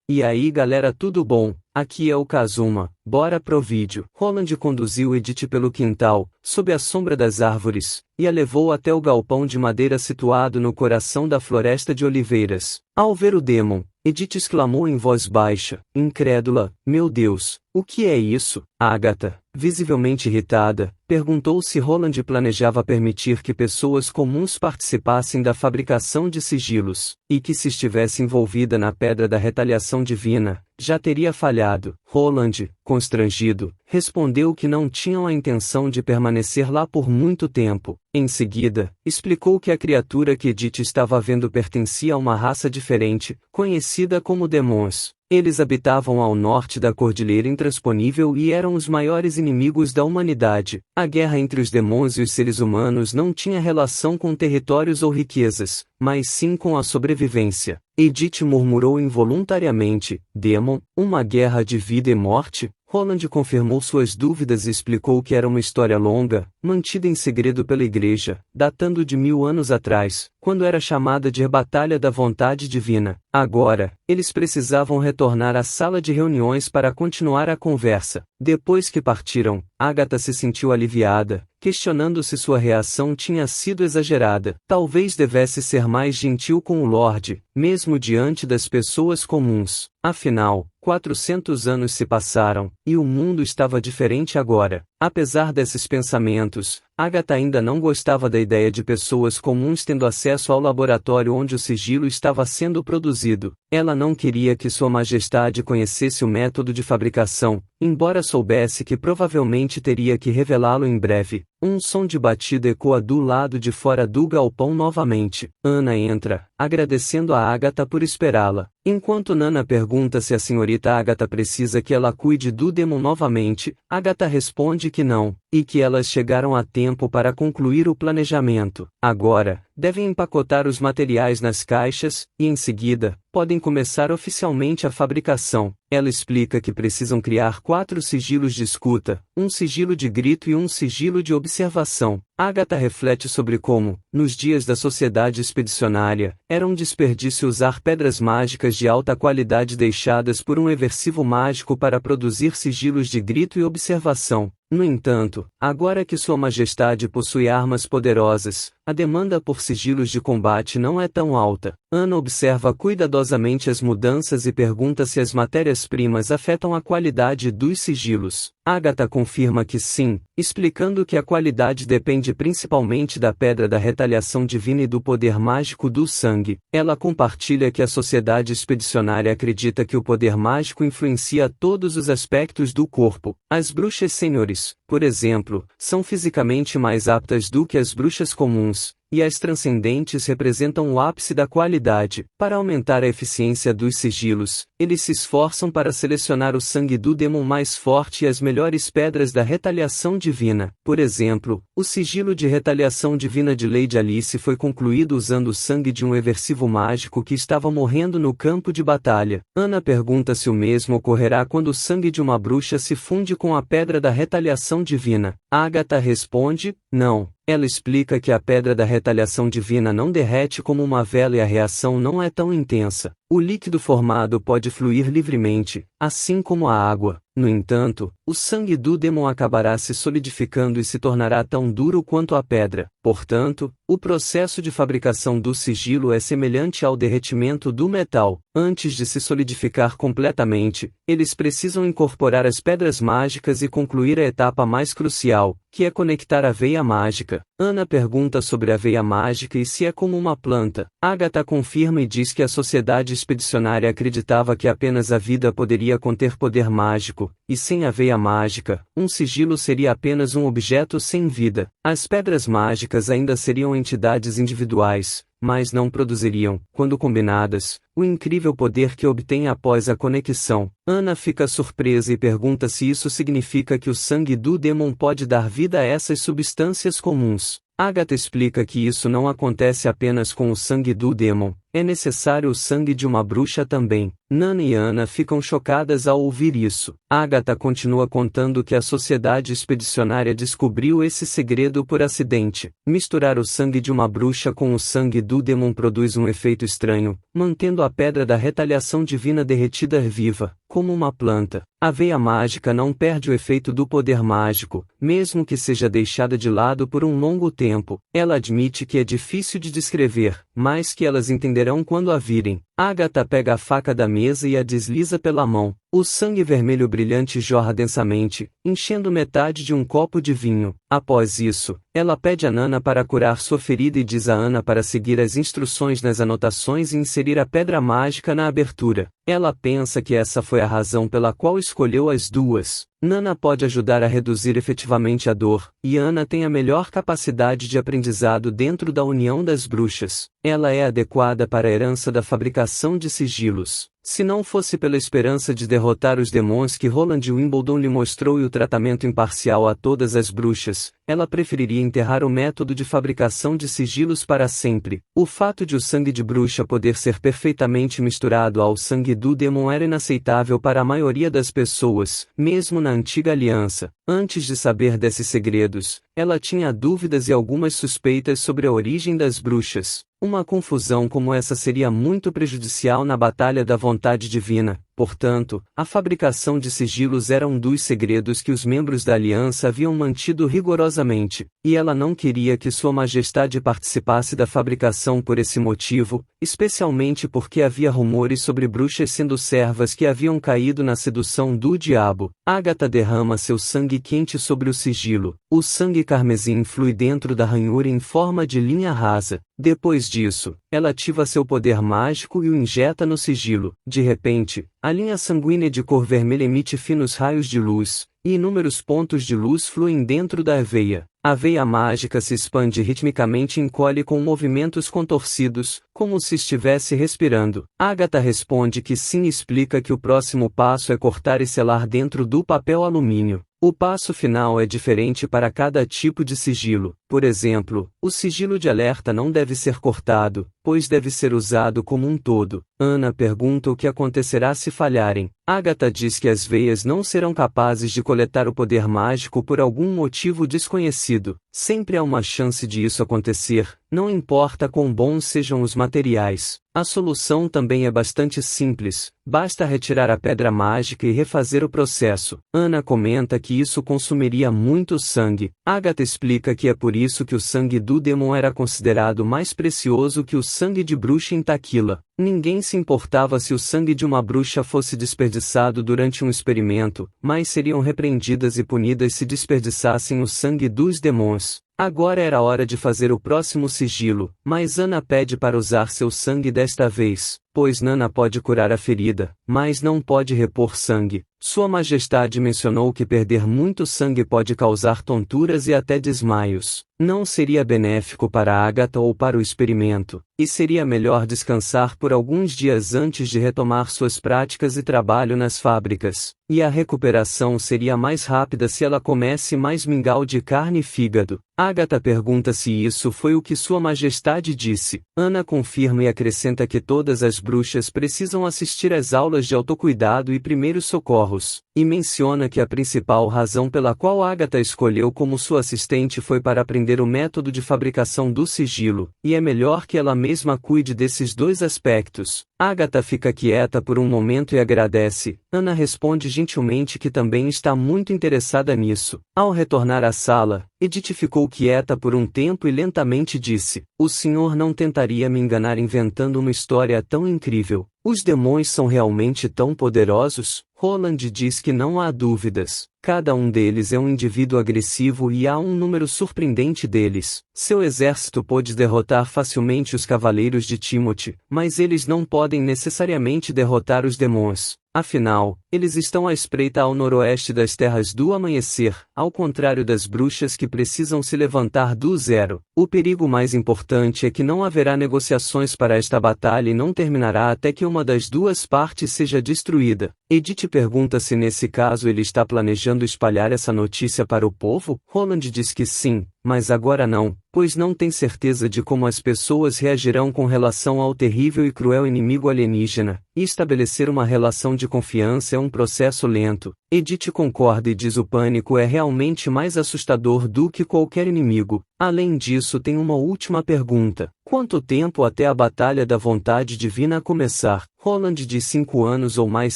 E aí galera, tudo bom? Aqui é o Kazuma, bora pro vídeo. Roland conduziu Edith pelo quintal, sob a sombra das árvores, e a levou até o galpão de madeira situado no coração da floresta de oliveiras. Ao ver o Demon, Edith exclamou em voz baixa, incrédula: meu Deus, o que é isso? Agatha, visivelmente irritada, perguntou se Roland planejava permitir que pessoas comuns participassem da fabricação de sigilos, e que se estivesse envolvida na Pedra da Retaliação Divina, já teria falhado. Roland, constrangido, respondeu que não tinham a intenção de permanecer lá por muito tempo. Em seguida, explicou que a criatura que Edith estava vendo pertencia a uma raça diferente, conhecida como Demons. Eles habitavam ao norte da Cordilheira Intransponível e eram os maiores inimigos da humanidade. A guerra entre os demônios e os seres humanos não tinha relação com territórios ou riquezas, mas sim com a sobrevivência. Edith murmurou involuntariamente: Demon, uma guerra de vida e morte? Roland confirmou suas dúvidas e explicou que era uma história longa, mantida em segredo pela Igreja, datando de 1000 anos atrás, quando era chamada de Batalha da Vontade Divina. Agora, eles precisavam retornar à sala de reuniões para continuar a conversa. Depois que partiram, Agatha se sentiu aliviada, questionando se sua reação tinha sido exagerada. Talvez devesse ser mais gentil com o Lorde, mesmo diante das pessoas comuns. Afinal, 400 anos se passaram, e o mundo estava diferente agora. Apesar desses pensamentos, Agatha ainda não gostava da ideia de pessoas comuns tendo acesso ao laboratório onde o sigilo estava sendo produzido. Ela não queria que Sua Majestade conhecesse o método de fabricação, embora soubesse que provavelmente teria que revelá-lo em breve. Um som de batida ecoa do lado de fora do galpão novamente. Anna entra, agradecendo a Agatha por esperá-la. Enquanto Nana pergunta se a senhorita Agatha precisa que ela cuide do Demon novamente, Agatha responde que não, e que elas chegaram a tempo para concluir o planejamento. Agora, devem empacotar os materiais nas caixas, e em seguida, podem começar oficialmente a fabricação. Ela explica que precisam criar 4 sigilos de escuta, um sigilo de grito e um sigilo de observação. Agatha reflete sobre como, nos dias da sociedade expedicionária, era um desperdício usar pedras mágicas de alta qualidade deixadas por um eversivo mágico para produzir sigilos de grito e observação. No entanto, agora que Sua Majestade possui armas poderosas, a demanda por sigilos de combate não é tão alta. Anna observa cuidadosamente as mudanças e pergunta se as matérias-primas afetam a qualidade dos sigilos. Agatha confirma que sim, explicando que a qualidade depende principalmente da Pedra da Retaliação Divina e do poder mágico do sangue. Ela compartilha que a sociedade expedicionária acredita que o poder mágico influencia todos os aspectos do corpo. As bruxas senhores, por exemplo, são fisicamente mais aptas do que as bruxas comuns, e as transcendentes representam o ápice da qualidade. Para aumentar a eficiência dos sigilos, eles se esforçam para selecionar o sangue do Demon mais forte e as melhores pedras da retaliação divina. Por exemplo, o sigilo de retaliação divina de Lady Alice foi concluído usando o sangue de um eversivo mágico que estava morrendo no campo de batalha. Anna pergunta se o mesmo ocorrerá quando o sangue de uma bruxa se funde com a pedra da retaliação divina. Agatha responde: não. Ela explica que a Pedra da Retaliação Divina não derrete como uma vela e a reação não é tão intensa. O líquido formado pode fluir livremente, assim como a água. No entanto, o sangue do Demon acabará se solidificando e se tornará tão duro quanto a pedra. Portanto, o processo de fabricação do sigilo é semelhante ao derretimento do metal. Antes de se solidificar completamente, eles precisam incorporar as pedras mágicas e concluir a etapa mais crucial, que é conectar a veia mágica. Anna pergunta sobre a veia mágica e se é como uma planta. Agatha confirma e diz que a sociedade expedicionária acreditava que apenas a vida poderia conter poder mágico, e sem a veia mágica, um sigilo seria apenas um objeto sem vida. As pedras mágicas ainda seriam entidades individuais, mas não produziriam, quando combinadas, o incrível poder que obtém após a conexão. Anna fica surpresa e pergunta se isso significa que o sangue do Demon pode dar vida a essas substâncias comuns. Agatha explica que isso não acontece apenas com o sangue do Demon. É necessário o sangue de uma bruxa também. Nana e Ana ficam chocadas ao ouvir isso. Agatha continua contando que a sociedade expedicionária descobriu esse segredo por acidente. Misturar o sangue de uma bruxa com o sangue do demon produz um efeito estranho, mantendo a pedra da retaliação divina derretida viva, como uma planta. A veia mágica não perde o efeito do poder mágico, mesmo que seja deixada de lado por um longo tempo. Ela admite que é difícil de descrever, mas que elas entenderão quando a virem. Agatha pega a faca da mesa e a desliza pela mão. O sangue vermelho brilhante jorra densamente, enchendo metade de um copo de vinho. Após isso, ela pede a Nana para curar sua ferida e diz a Ana para seguir as instruções nas anotações e inserir a pedra mágica na abertura. Ela pensa que essa foi a razão pela qual escolheu as duas. Nana pode ajudar a reduzir efetivamente a dor, e Ana tem a melhor capacidade de aprendizado dentro da União das Bruxas. Ela é adequada para a herança da fabricação de sigilos. Se não fosse pela esperança de derrotar os demônios que Roland Wimbledon lhe mostrou e o tratamento imparcial a todas as bruxas, ela preferiria enterrar o método de fabricação de sigilos para sempre. O fato de o sangue de bruxa poder ser perfeitamente misturado ao sangue do demon era inaceitável para a maioria das pessoas, mesmo na antiga aliança. Antes de saber desses segredos, ela tinha dúvidas e algumas suspeitas sobre a origem das bruxas. Uma confusão como essa seria muito prejudicial na batalha da vontade divina. Portanto, a fabricação de sigilos era um dos segredos que os membros da aliança haviam mantido rigorosamente, e ela não queria que Sua Majestade participasse da fabricação por esse motivo, especialmente porque havia rumores sobre bruxas sendo servas que haviam caído na sedução do diabo. Agatha derrama seu sangue quente sobre o sigilo. O sangue carmesim flui dentro da ranhura em forma de linha rasa. Depois disso, ela ativa seu poder mágico e o injeta no sigilo. De repente, a linha sanguínea de cor vermelha emite finos raios de luz, e inúmeros pontos de luz fluem dentro da veia. A veia mágica se expande ritmicamente e encolhe com movimentos contorcidos, como se estivesse respirando. Agatha responde que sim e explica que o próximo passo é cortar e selar dentro do papel alumínio. O passo final é diferente para cada tipo de sigilo. Por exemplo, o sigilo de alerta não deve ser cortado, pois deve ser usado como um todo. Ana pergunta o que acontecerá se falharem. Agatha diz que as veias não serão capazes de coletar o poder mágico por algum motivo desconhecido. Sempre há uma chance de isso acontecer, não importa quão bons sejam os materiais. A solução também é bastante simples, basta retirar a pedra mágica e refazer o processo. Ana comenta que isso consumiria muito sangue. Agatha explica que é por isso que o sangue do demon era considerado mais precioso que o sangue de bruxa em Taquila. Ninguém se importava se o sangue de uma bruxa fosse desperdiçado durante um experimento, mas seriam repreendidas e punidas se desperdiçassem o sangue dos demônios. Agora era hora de fazer o próximo sigilo, mas Ana pede para usar seu sangue desta vez, pois Nana pode curar a ferida, mas não pode repor sangue. Sua Majestade mencionou que perder muito sangue pode causar tonturas e até desmaios. Não seria benéfico para Agatha ou para o experimento, e seria melhor descansar por alguns dias antes de retomar suas práticas e trabalho nas fábricas. E a recuperação seria mais rápida se ela comesse mais mingau de carne e fígado. Agatha pergunta se isso foi o que Sua Majestade disse. Ana confirma e acrescenta que todas as bruxas precisam assistir às aulas de autocuidado e primeiros socorros, e menciona que a principal razão pela qual Agatha escolheu como sua assistente foi para aprender o método de fabricação do sigilo, e é melhor que ela mesma cuide desses dois aspectos. Agatha fica quieta por um momento e agradece. Ana responde gentilmente que também está muito interessada nisso. Ao retornar à sala, Edith ficou quieta por um tempo e lentamente disse: "O senhor não tentaria me enganar inventando uma história tão incrível? Os demônios são realmente tão poderosos?" Roland diz que não há dúvidas. Cada um deles é um indivíduo agressivo e há um número surpreendente deles. Seu exército pôde derrotar facilmente os cavaleiros de Timothy, mas eles não podem necessariamente derrotar os demônios. Afinal, eles estão à espreita ao noroeste das Terras do Amanhecer, ao contrário das bruxas que precisam se levantar do zero. O perigo mais importante é que não haverá negociações para esta batalha e não terminará até que uma das duas partes seja destruída. Edith pergunta se nesse caso ele está planejando espalhar essa notícia para o povo. Roland diz que sim, mas agora não, pois não tem certeza de como as pessoas reagirão com relação ao terrível e cruel inimigo alienígena, e estabelecer uma relação de confiança é um processo lento. Edith concorda e diz: o pânico é realmente mais assustador do que qualquer inimigo. Além disso, tem uma última pergunta: quanto tempo até a Batalha da Vontade Divina começar? Roland diz 5 anos ou mais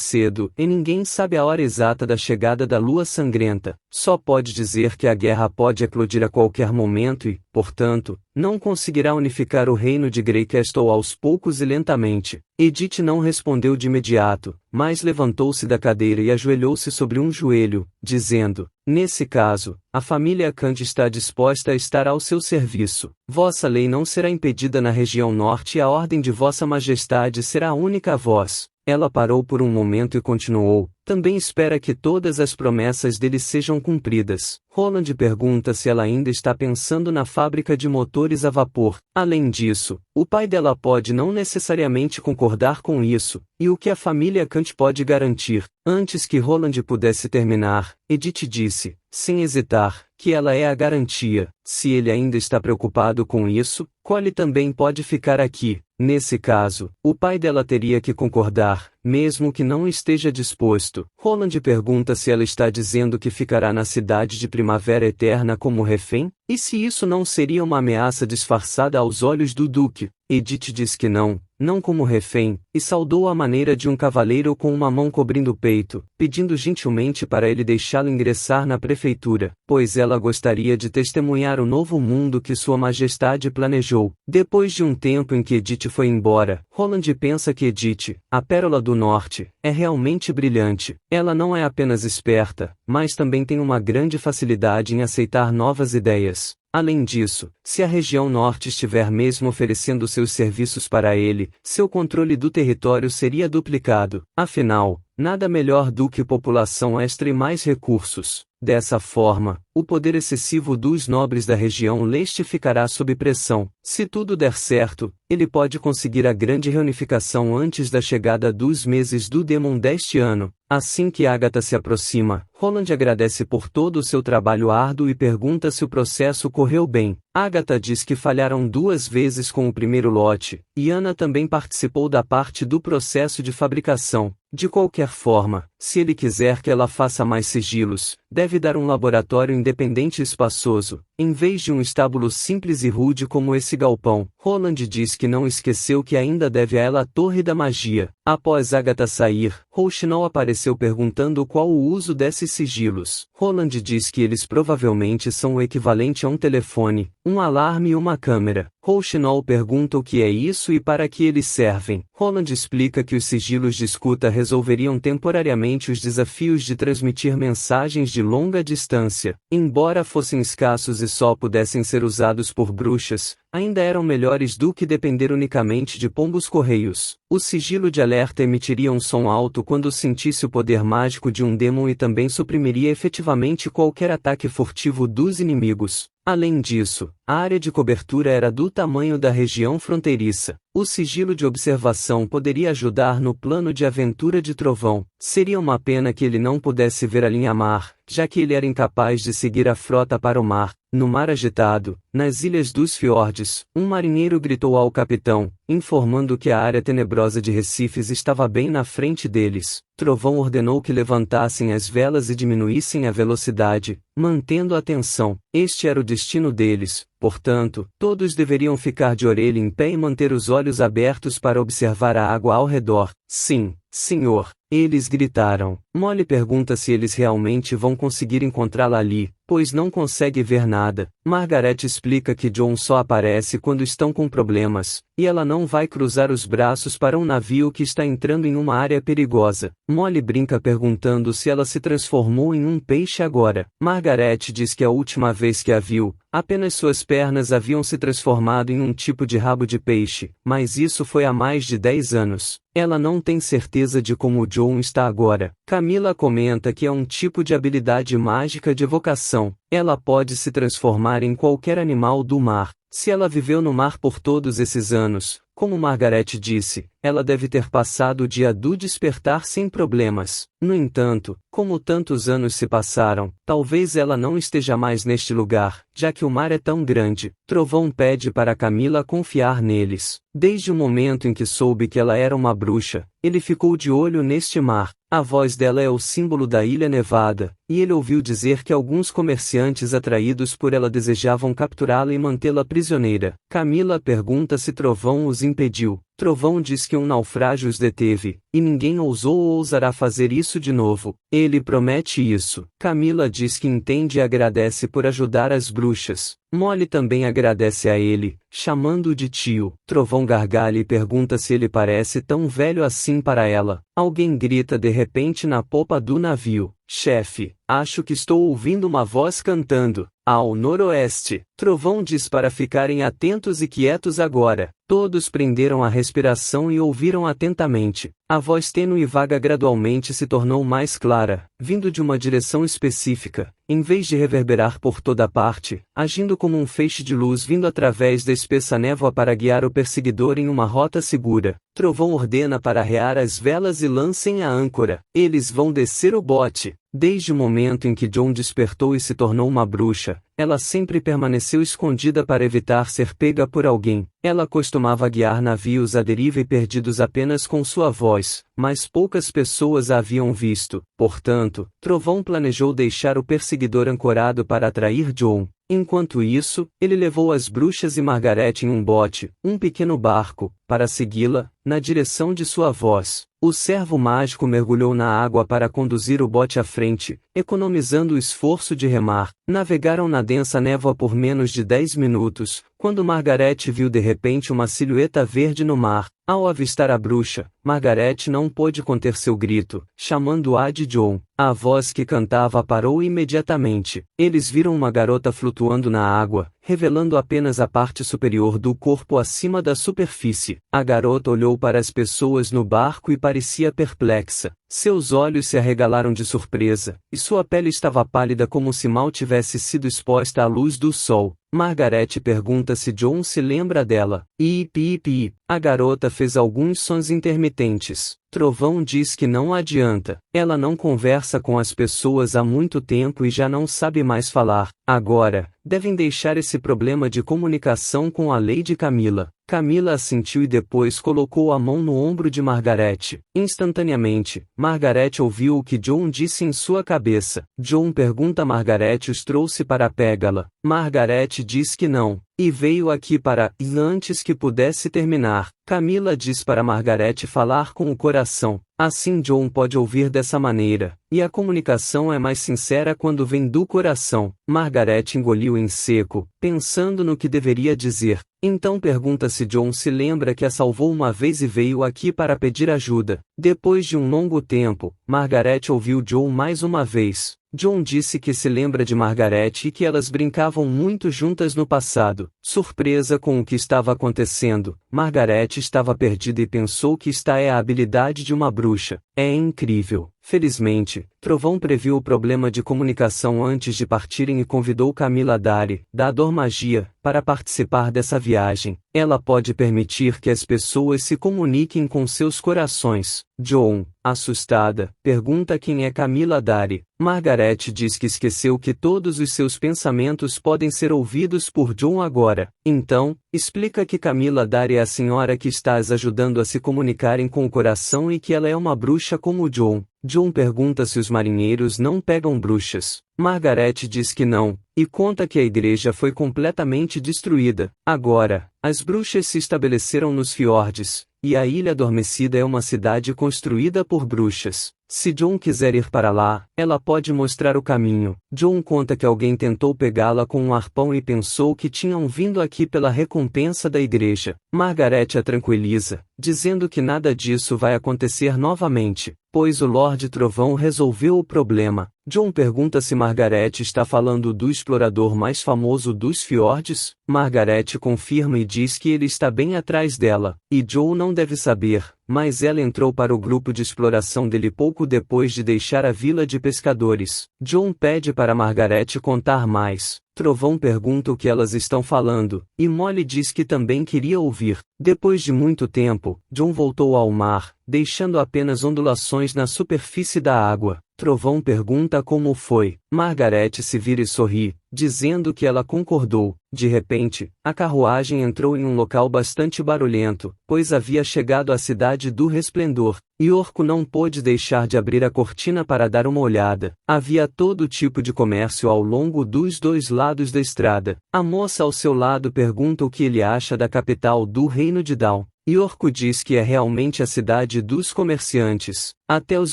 cedo, e ninguém sabe a hora exata da chegada da Lua Sangrenta. Só pode dizer que a guerra pode eclodir a qualquer momento e, portanto, não conseguirá unificar o reino de Greycastle aos poucos e lentamente. Edith não respondeu de imediato, mas levantou-se da cadeira e ajoelhou-se sobre um joelho, dizendo: nesse caso, a família Kant está disposta a estar ao seu serviço. Vossa lei não será impedida na região norte e a ordem de Vossa Majestade será a única voz. Ela parou por um momento e continuou: também espera que todas as promessas dele sejam cumpridas. Roland pergunta se ela ainda está pensando na fábrica de motores a vapor. Além disso, o pai dela pode não necessariamente concordar com isso, e o que a família Kant pode garantir? Antes que Roland pudesse terminar, Edith disse, sem hesitar, que ela é a garantia. Se ele ainda está preocupado com isso, Cole também pode ficar aqui. Nesse caso, o pai dela teria que concordar, mesmo que não esteja disposto. Roland pergunta se ela está dizendo que ficará na cidade de Primavera Eterna como refém, e se isso não seria uma ameaça disfarçada aos olhos do Duque. Edith diz que não como refém, e saudou à maneira de um cavaleiro com uma mão cobrindo o peito, pedindo gentilmente para ele deixá-la ingressar na prefeitura, pois ela gostaria de testemunhar o novo mundo que Sua Majestade planejou. Depois de um tempo em que Edith foi embora, Roland pensa que Edith, a Pérola do Norte, é realmente brilhante. Ela não é apenas esperta, mas também tem uma grande facilidade em aceitar novas ideias. Além disso, se a região norte estiver mesmo oferecendo seus serviços para ele, seu controle do território seria duplicado. Afinal, nada melhor do que população extra e mais recursos. Dessa forma, o poder excessivo dos nobres da região leste ficará sob pressão. Se tudo der certo, ele pode conseguir a grande reunificação antes da chegada dos meses do Demon deste ano. Assim que Agatha se aproxima, Roland agradece por todo o seu trabalho árduo e pergunta se o processo correu bem. Agatha diz que falharam 2 vezes com o primeiro lote, e Anna também participou da parte do processo de fabricação. De qualquer forma, se ele quiser que ela faça mais sigilos, deve dar um laboratório independente e espaçoso, em vez de um estábulo simples e rude como esse galpão. Roland diz que não esqueceu que ainda deve a ela a Torre da Magia. Após Agatha sair, Rouxinol apareceu perguntando qual o uso desses sigilos. Roland diz que eles provavelmente são o equivalente a um telefone, um alarme e uma câmera. Rouxinol pergunta o que é isso e para que eles servem. Roland explica que os sigilos de escuta resolveriam temporariamente os desafios de transmitir mensagens de longa distância. Embora fossem escassos e só pudessem ser usados por bruxas, ainda eram melhores do que depender unicamente de pombos-correios. O sigilo de alerta emitiria um som alto quando sentisse o poder mágico de um demon e também suprimiria efetivamente qualquer ataque furtivo dos inimigos. Além disso, a área de cobertura era do tamanho da região fronteiriça. O sigilo de observação poderia ajudar no plano de aventura de Trovão. Seria uma pena que ele não pudesse ver a linha-mar, já que ele era incapaz de seguir a frota para o mar. No mar agitado, nas ilhas dos fiordes, um marinheiro gritou ao capitão, informando que a área tenebrosa de Recifes estava bem na frente deles. Trovão ordenou que levantassem as velas e diminuíssem a velocidade, mantendo a tensão. Este era o destino deles, portanto, todos deveriam ficar de orelha em pé e manter os olhos abertos para observar a água ao redor. Sim, senhor, eles gritaram. Molly pergunta se eles realmente vão conseguir encontrá-la ali, pois não consegue ver nada. Margaret explica que John só aparece quando estão com problemas, e ela não vai cruzar os braços para um navio que está entrando em uma área perigosa. Molly brinca perguntando se ela se transformou em um peixe agora. Margaret diz que a última vez que a viu, apenas suas pernas haviam se transformado em um tipo de rabo de peixe, mas isso foi há mais de 10 anos. Ela não tem certeza de como John está agora. Camila comenta que é um tipo de habilidade mágica de evocação. Ela pode se transformar em qualquer animal do mar. Se ela viveu no mar por todos esses anos, como Margaret disse, ela deve ter passado o dia do despertar sem problemas. No entanto, Como tantos anos se passaram, talvez ela não esteja mais neste lugar, já que o mar é tão grande. Trovão pede para Camila confiar neles. Desde o momento em que soube que ela era uma bruxa, ele ficou de olho neste mar. A voz dela é o símbolo da Ilha Nevada, e ele ouviu dizer que alguns comerciantes atraídos por ela desejavam capturá-la e mantê-la prisioneira. Camila pergunta se Trovão os impediu. Trovão diz que um naufrágio os deteve, e ninguém ousou ou ousará fazer isso de novo. Ele promete isso. Camila diz que entende e agradece por ajudar as bruxas. Molly também agradece a ele, chamando-o de tio. Trovão gargalha e pergunta se ele parece tão velho assim para ela. Alguém grita de repente na popa do navio: chefe, acho que estou ouvindo uma voz cantando. Ao noroeste. Trovão diz para ficarem atentos e quietos agora. Todos prenderam a respiração e ouviram atentamente. A voz tênue e vaga gradualmente se tornou mais clara, vindo de uma direção específica, em vez de reverberar por toda parte, agindo como um feixe de luz vindo através da espessa névoa para guiar o perseguidor em uma rota segura. Trovão ordena para arrear as velas e lancem a âncora. Eles vão descer o bote. Desde o momento em que John despertou e se tornou uma bruxa, ela sempre permaneceu escondida para evitar ser pega por alguém. Ela costumava guiar navios à deriva e perdidos apenas com sua voz, mas poucas pessoas a haviam visto. Portanto, Trovão planejou deixar o perseguidor ancorado para atrair John. Enquanto isso, ele levou as bruxas e Margaret em um bote, um pequeno barco, para segui-la, na direção de sua voz. O servo mágico mergulhou na água para conduzir o bote à frente, economizando o esforço de remar. Navegaram na densa névoa por menos de 10 minutos, quando Margaret viu de repente uma silhueta verde no mar. Ao avistar a bruxa, Margaret não pôde conter seu grito, chamando-a de John. A voz que cantava parou imediatamente. Eles viram uma garota flutuando na água, revelando apenas a parte superior do corpo acima da superfície. A garota olhou para as pessoas no barco e parecia perplexa. Seus olhos se arregalaram de surpresa, e sua pele estava pálida como se mal tivesse sido exposta à luz do sol. Margaret pergunta se John se lembra dela. Ip. A garota fez alguns sons intermitentes. Trovão diz que não adianta. Ela não conversa com as pessoas há muito tempo e já não sabe mais falar. Agora, devem deixar esse problema de comunicação com a Lady Camila. Camila assentiu e depois colocou a mão no ombro de Margaret. Instantaneamente, Margaret ouviu o que John disse em sua cabeça. John pergunta a Margaret os trouxe para pegá-la. Margaret diz que não, e veio aqui para antes que pudesse terminar. Camila diz para Margaret falar com o coração. Assim John pode ouvir dessa maneira, e a comunicação é mais sincera quando vem do coração. Margaret engoliu em seco, pensando no que deveria dizer. Então pergunta se John se lembra que a salvou uma vez e veio aqui para pedir ajuda. Depois de um longo tempo, Margaret ouviu John mais uma vez. John disse que se lembra de Margaret e que elas brincavam muito juntas no passado. Surpresa com o que estava acontecendo, Margaret estava perdida e pensou que esta é a habilidade de uma bruxa. É incrível. Felizmente, Trovão previu o problema de comunicação antes de partirem e convidou Camila Dari, da Ador Magia, para participar dessa viagem. Ela pode permitir que as pessoas se comuniquem com seus corações. John, assustada, pergunta quem é Camila Dari. Margaret diz que esqueceu que todos os seus pensamentos podem ser ouvidos por John agora. Então, explica que Camila Dari é a senhora que está as ajudando a se comunicarem com o coração e que ela é uma bruxa como John. John pergunta se os marinheiros não pegam bruxas. Margaret diz que não, e conta que a igreja foi completamente destruída. Agora, as bruxas se estabeleceram nos fiordes, e a Ilha Adormecida é uma cidade construída por bruxas. Se John quiser ir para lá, ela pode mostrar o caminho. John conta que alguém tentou pegá-la com um arpão e pensou que tinham vindo aqui pela recompensa da igreja. Margaret a tranquiliza, dizendo que nada disso vai acontecer novamente, pois o Lorde Trovão resolveu o problema. John pergunta se Margaret está falando do explorador mais famoso dos fiordes. Margaret confirma e diz que ele está bem atrás dela, e John não deve saber, mas ela entrou para o grupo de exploração dele pouco depois de deixar a vila de pescadores. John pede para Margaret contar mais. Trovão pergunta o que elas estão falando, e Molly diz que também queria ouvir. Depois de muito tempo, John voltou ao mar, deixando apenas ondulações na superfície da água. Trovão pergunta como foi. Margaret se vira e sorri, dizendo que ela concordou. De repente, a carruagem entrou em um local bastante barulhento, pois havia chegado à cidade do Resplendor. Yorko não pôde deixar de abrir a cortina para dar uma olhada. Havia todo tipo de comércio ao longo dos dois lados da estrada. A moça ao seu lado pergunta o que ele acha da capital do Reino de Dawn. Yorko diz que é realmente a cidade dos comerciantes. Até os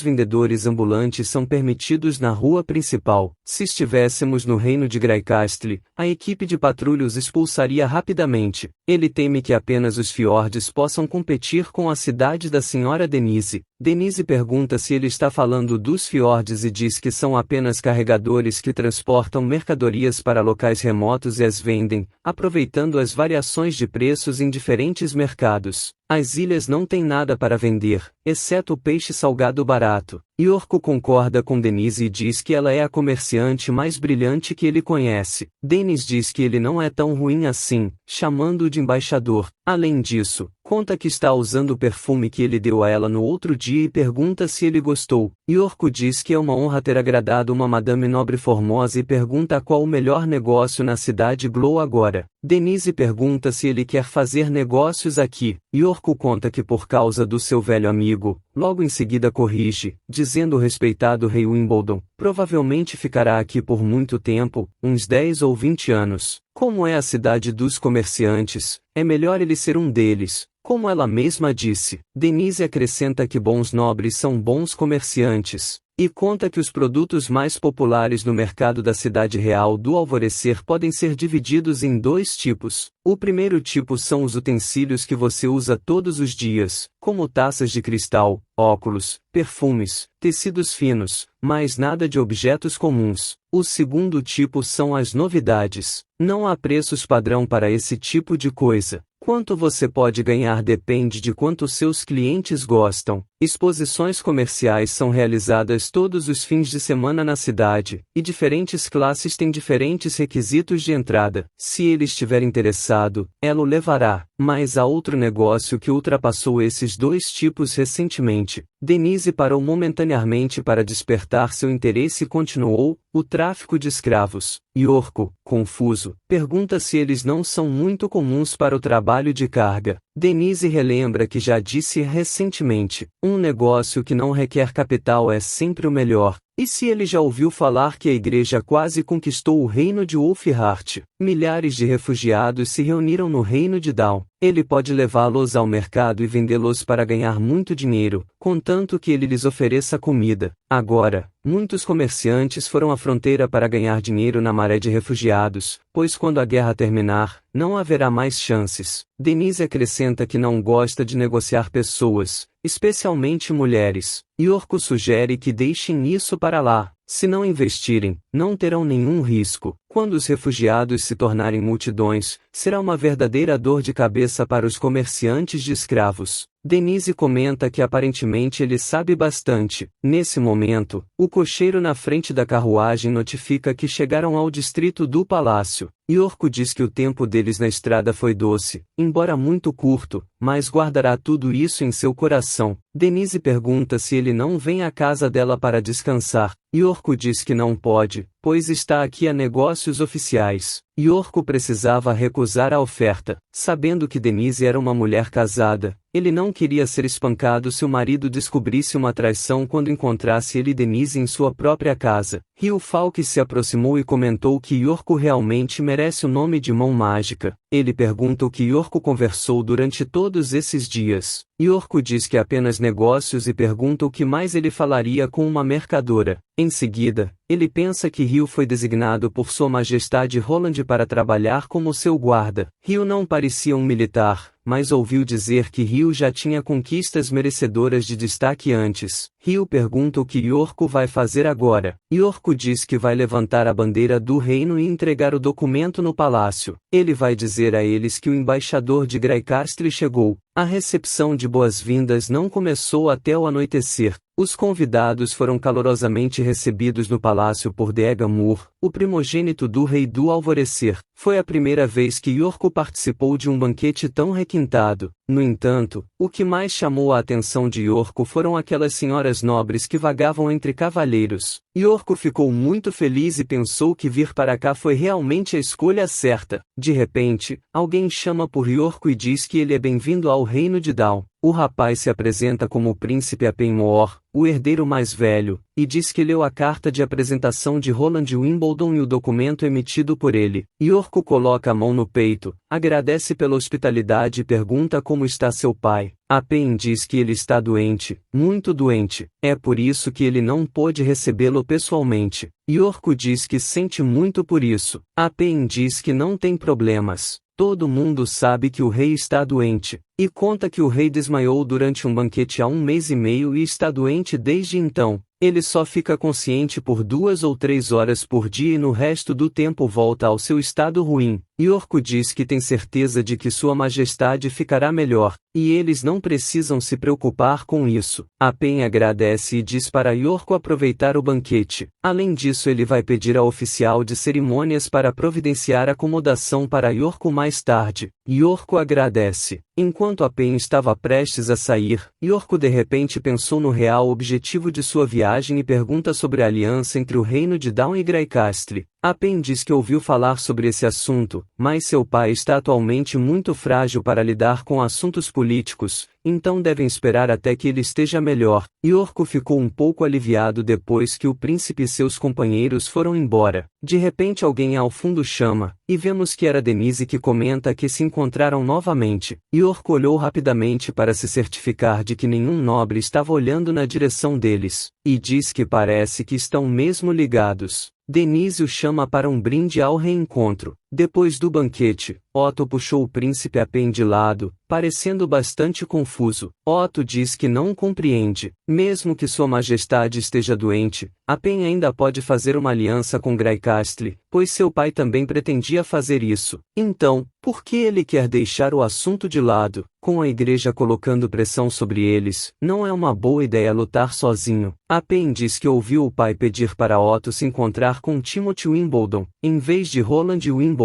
vendedores ambulantes são permitidos na rua principal. Se estivéssemos no reino de Greycastle, a equipe de patrulha os expulsaria rapidamente. Ele teme que apenas os fiordes possam competir com a cidade da senhora Denise. Denise pergunta se ele está falando dos fiordes e diz que são apenas carregadores que transportam mercadorias para locais remotos e as vendem, aproveitando as variações de preços em diferentes mercados. As ilhas não têm nada para vender, exceto o peixe salgado barato. Yorko concorda com Denise e diz que ela é a comerciante mais brilhante que ele conhece. Denise diz que ele não é tão ruim assim, chamando-o de embaixador. Além disso, conta que está usando o perfume que ele deu a ela no outro dia e pergunta se ele gostou. Yorko diz que é uma honra ter agradado uma madame nobre formosa e pergunta qual o melhor negócio na cidade Glow agora. Denise pergunta se ele quer fazer negócios aqui. Yorko conta que por causa do seu velho amigo, logo em seguida corrige, dizendo o respeitado rei Wimbledon, provavelmente ficará aqui por muito tempo, uns 10 ou 20 anos. Como é a cidade dos comerciantes, é melhor ele ser um deles, como ela mesma disse. Denise acrescenta que bons nobres são bons comerciantes, e conta que os produtos mais populares no mercado da cidade real do Alvorecer podem ser divididos em dois tipos. O primeiro tipo são os utensílios que você usa todos os dias, como taças de cristal, óculos, perfumes, tecidos finos, mas nada de objetos comuns. O segundo tipo são as novidades. Não há preços padrão para esse tipo de coisa. Quanto você pode ganhar depende de quanto seus clientes gostam. Exposições comerciais são realizadas todos os fins de semana na cidade, e diferentes classes têm diferentes requisitos de entrada. Se ele estiver interessado, ela o levará. Mas há outro negócio que ultrapassou esses dois tipos recentemente. Denise parou momentaneamente para despertar seu interesse e continuou: o tráfico de escravos. Yorko, confuso, pergunta se eles não são muito comuns para o trabalho de carga. Denise relembra que já disse recentemente: um negócio que não requer capital é sempre o melhor. E se ele já ouviu falar que a igreja quase conquistou o reino de Wolfheart? Milhares de refugiados se reuniram no reino de Dawn. Ele pode levá-los ao mercado e vendê-los para ganhar muito dinheiro, contanto que ele lhes ofereça comida. Agora, muitos comerciantes foram à fronteira para ganhar dinheiro na maré de refugiados, pois quando a guerra terminar, não haverá mais chances. Denise acrescenta que não gosta de negociar pessoas, especialmente mulheres. Yorko sugere que deixem isso para lá. Se não investirem, não terão nenhum risco. Quando os refugiados se tornarem multidões, será uma verdadeira dor de cabeça para os comerciantes de escravos. Denise comenta que aparentemente ele sabe bastante. Nesse momento, o cocheiro na frente da carruagem notifica que chegaram ao distrito do palácio. Yorko diz que o tempo deles na estrada foi doce, embora muito curto, mas guardará tudo isso em seu coração. Denise pergunta se ele não vem à casa dela para descansar. Yorko diz que não pode, pois está aqui a negócios oficiais. Yorko precisava recusar a oferta, sabendo que Denise era uma mulher casada. Ele não queria ser espancado se o marido descobrisse uma traição quando encontrasse ele e Denise em sua própria casa. Rio Falk se aproximou e comentou que Yorko realmente merece o nome de Mão Mágica. Ele pergunta o que Yorko conversou durante todos esses dias. Yorko diz que apenas negócios e pergunta o que mais ele falaria com uma mercadora. Em seguida, ele pensa que Rio foi designado por Sua Majestade Roland para trabalhar como seu guarda. Rio não parecia um militar, mas ouviu dizer que Rio já tinha conquistas merecedoras de destaque antes. Rio pergunta o que Yorko vai fazer agora. Yorko diz que vai levantar a bandeira do reino e entregar o documento no palácio. Ele vai dizer a eles que o embaixador de Greycastle chegou. A recepção de boas-vindas não começou até o anoitecer. Os convidados foram calorosamente recebidos no palácio por Degan Moore, o primogênito do rei do Alvorecer. Foi a primeira vez que Yorko participou de um banquete tão requintado. No entanto, o que mais chamou a atenção de Yorko foram aquelas senhoras nobres que vagavam entre cavalheiros. Yorko ficou muito feliz e pensou que vir para cá foi realmente a escolha certa. De repente, alguém chama por Yorko e diz que ele é bem-vindo ao reino de Dal. O rapaz se apresenta como o príncipe Apenmoor, o herdeiro mais velho, e diz que leu a carta de apresentação de Roland Wimbledon e o documento emitido por ele. Yorko coloca a mão no peito, agradece pela hospitalidade e pergunta como está seu pai. Apen diz que ele está doente, muito doente, é por isso que ele não pôde recebê-lo pessoalmente. Yorko diz que sente muito por isso. Apen diz que não tem problemas. Todo mundo sabe que o rei está doente, e conta que o rei desmaiou durante um banquete há 1 mês e meio e está doente desde então. Ele só fica consciente por 2 ou 3 horas por dia e no resto do tempo volta ao seu estado ruim. Yorko diz que tem certeza de que Sua Majestade ficará melhor, e eles não precisam se preocupar com isso. Apen agradece e diz para Yorko aproveitar o banquete. Além disso, ele vai pedir ao oficial de cerimônias para providenciar acomodação para Yorko mais tarde. Yorko agradece. Enquanto Apen estava prestes a sair, Yorko de repente pensou no real objetivo de sua viagem e pergunta sobre a aliança entre o reino de Down e Graicastle. Apen diz que ouviu falar sobre esse assunto, mas seu pai está atualmente muito frágil para lidar com assuntos políticos, então devem esperar até que ele esteja melhor. Yorko ficou um pouco aliviado depois que o príncipe e seus companheiros foram embora. De repente alguém ao fundo chama, e vemos que era Denise que comenta que se encontraram novamente. Yorko olhou rapidamente para se certificar de que nenhum nobre estava olhando na direção deles, e diz que parece que estão mesmo ligados. Denise o chama para um brinde ao reencontro. Depois do banquete, Otto puxou o príncipe Apen de lado, parecendo bastante confuso. Otto diz que não compreende. Mesmo que Sua Majestade esteja doente, Apen ainda pode fazer uma aliança com Graicastle, pois seu pai também pretendia fazer isso. Então, por que ele quer deixar o assunto de lado? Com a igreja colocando pressão sobre eles, não é uma boa ideia lutar sozinho. Apen diz que ouviu o pai pedir para Otto se encontrar com Timothy Wimbledon, em vez de Roland Wimbledon.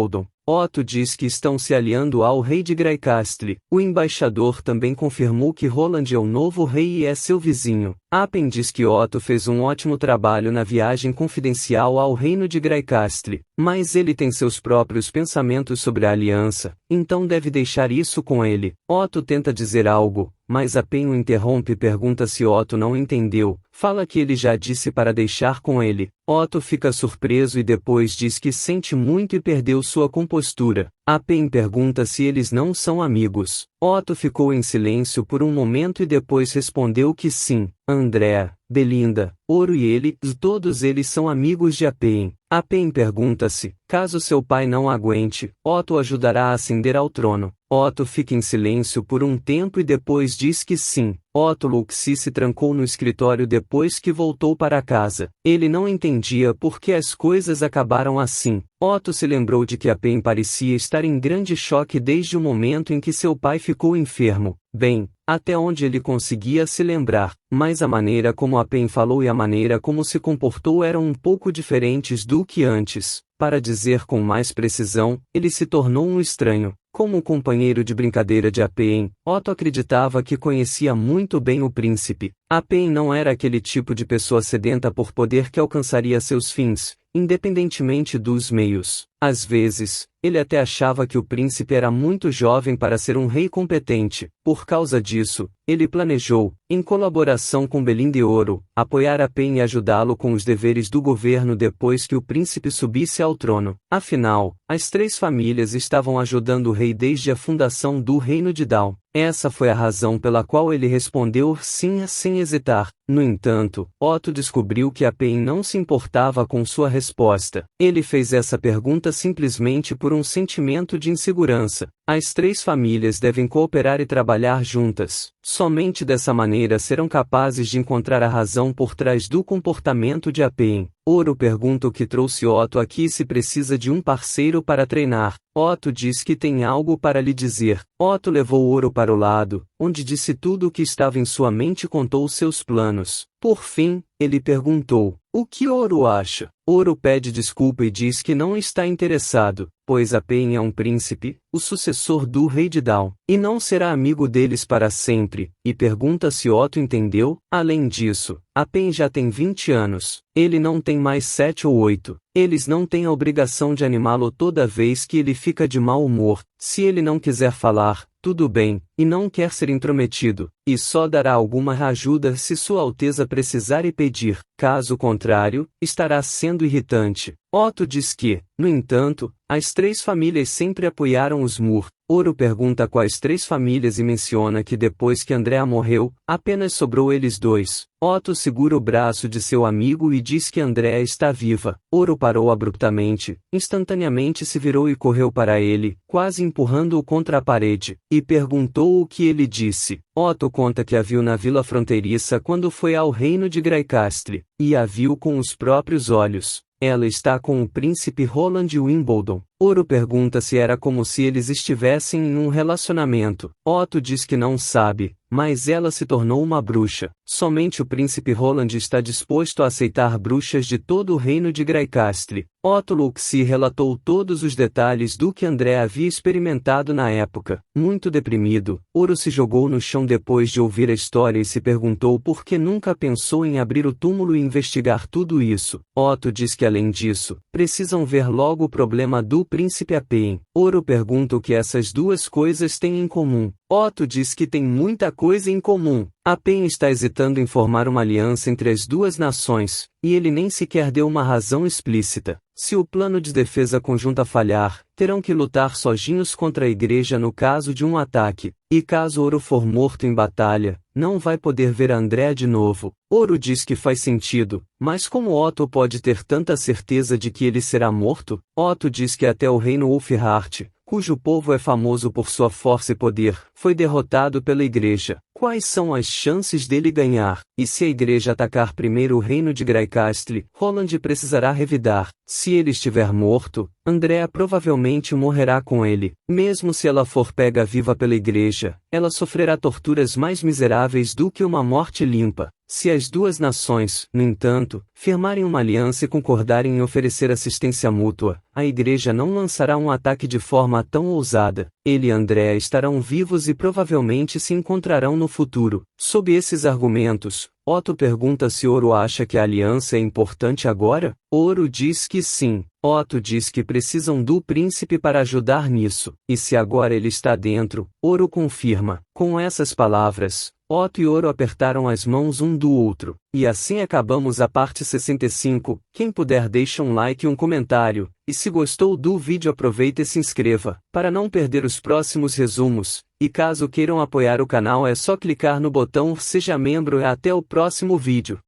Otto diz que estão se aliando ao rei de Graicastle. O embaixador também confirmou que Roland é o novo rei e é seu vizinho. Apen diz que Otto fez um ótimo trabalho na viagem confidencial ao reino de Graicastle, mas ele tem seus próprios pensamentos sobre a aliança, então deve deixar isso com ele. Otto tenta dizer algo, mas Apen o interrompe e pergunta se Otto não entendeu. Fala que ele já disse para deixar com ele. Otto fica surpreso e depois diz que sente muito e perdeu sua compostura. Apen pergunta se eles não são amigos. Otto ficou em silêncio por um momento e depois respondeu que sim. Andrea, Belinda, Ouro e ele, todos eles são amigos de Apen. Apen pergunta-se, caso seu pai não aguente, Otto ajudará a ascender ao trono. Otto fica em silêncio por um tempo e depois diz que sim. Otto Luxi se trancou no escritório depois que voltou para casa. Ele não entendia por que as coisas acabaram assim. Otto se lembrou de que Apen parecia estar em grande choque desde o momento em que seu pai ficou enfermo. Bem, até onde ele conseguia se lembrar, mas a maneira como Apen falou e a maneira como se comportou eram um pouco diferentes do que antes. Para dizer com mais precisão, ele se tornou um estranho. Como companheiro de brincadeira de Apen, Otto acreditava que conhecia muito bem o príncipe. Apen não era aquele tipo de pessoa sedenta por poder que alcançaria seus fins, independentemente dos meios. Às vezes, ele até achava que o príncipe era muito jovem para ser um rei competente. Por causa disso, ele planejou, em colaboração com Belinda e Ouro, apoiar Apen e ajudá-lo com os deveres do governo depois que o príncipe subisse ao trono. Afinal, as 3 famílias estavam ajudando o rei desde a fundação do reino de Down. Essa foi a razão pela qual ele respondeu sim sem hesitar. No entanto, Otto descobriu que Apen não se importava com sua resposta. Ele fez essa pergunta simplesmente por um sentimento de insegurança. As 3 famílias devem cooperar e trabalhar juntas. Somente dessa maneira serão capazes de encontrar a razão por trás do comportamento de Apen. Ouro pergunta o que trouxe Otto aqui e se precisa de um parceiro para treinar. Otto diz que tem algo para lhe dizer. Otto levou Ouro para o lado, onde disse tudo o que estava em sua mente e contou seus planos. Por fim, ele perguntou: "O que Ouro acha?" Ouro pede desculpa e diz que não está interessado, pois Apen é um príncipe, o sucessor do rei de Dal, e não será amigo deles para sempre, e pergunta se Otto entendeu. Além disso, Apen já tem 20 anos, ele não tem mais 7 ou 8. Eles não têm a obrigação de animá-lo toda vez que ele fica de mau humor. Se ele não quiser falar, tudo bem, e não quer ser intrometido, e só dará alguma ajuda se Sua Alteza precisar e pedir. Caso contrário, estará sendo irritante. Otto diz que, no entanto, as 3 famílias sempre apoiaram os Mur. Ouro pergunta quais 3 famílias e menciona que depois que Andrea morreu, apenas sobrou eles 2. Otto segura o braço de seu amigo e diz que Andrea está viva. Ouro parou abruptamente, instantaneamente se virou e correu para ele, quase empurrando-o contra a parede, e perguntou o que ele disse. Otto conta que a viu na vila fronteiriça quando foi ao reino de Graicastre, e a viu com os próprios olhos. Ela está com o príncipe Roland Wimbledon. Ouro pergunta se era como se eles estivessem em um relacionamento. Otto diz que não sabe, mas ela se tornou uma bruxa. Somente o príncipe Roland está disposto a aceitar bruxas de todo o reino de Graicastre. Otto Luxi relatou todos os detalhes do que André havia experimentado na época. Muito deprimido, Ouro se jogou no chão depois de ouvir a história e se perguntou por que nunca pensou em abrir o túmulo e investigar tudo isso. Otto diz que além disso, precisam ver logo o problema do príncipe Apen. Ouro pergunta o que essas duas coisas têm em comum. Otto diz que tem muita coisa em comum. Apen está hesitando em formar uma aliança entre as duas nações, e ele nem sequer deu uma razão explícita. Se o plano de defesa conjunta falhar, terão que lutar sozinhos contra a igreja no caso de um ataque, e caso Ouro for morto em batalha, não vai poder ver Andrea de novo. Ouro diz que faz sentido, mas como Otto pode ter tanta certeza de que ele será morto? Otto diz que até o reino Ulfheart, cujo povo é famoso por sua força e poder, foi derrotado pela igreja. Quais são as chances dele ganhar? E se a igreja atacar primeiro o reino de Graicastre, Roland precisará revidar. Se ele estiver morto, Andrea provavelmente morrerá com ele. Mesmo se ela for pega viva pela igreja, ela sofrerá torturas mais miseráveis do que uma morte limpa. Se as duas nações, no entanto, firmarem uma aliança e concordarem em oferecer assistência mútua, a igreja não lançará um ataque de forma tão ousada. Ele e Andrea estarão vivos e provavelmente se encontrarão no futuro. Sob esses argumentos, Otto pergunta se Ouro acha que a aliança é importante agora? Ouro diz que sim. Otto diz que precisam do príncipe para ajudar nisso. E se agora ele está dentro, Ouro confirma. Com essas palavras, Otto e Ouro apertaram as mãos um do outro. E assim acabamos a parte 65. Quem puder deixa um like e um comentário. E se gostou do vídeo aproveita e se inscreva, para não perder os próximos resumos. E caso queiram apoiar o canal é só clicar no botão Seja Membro e até o próximo vídeo.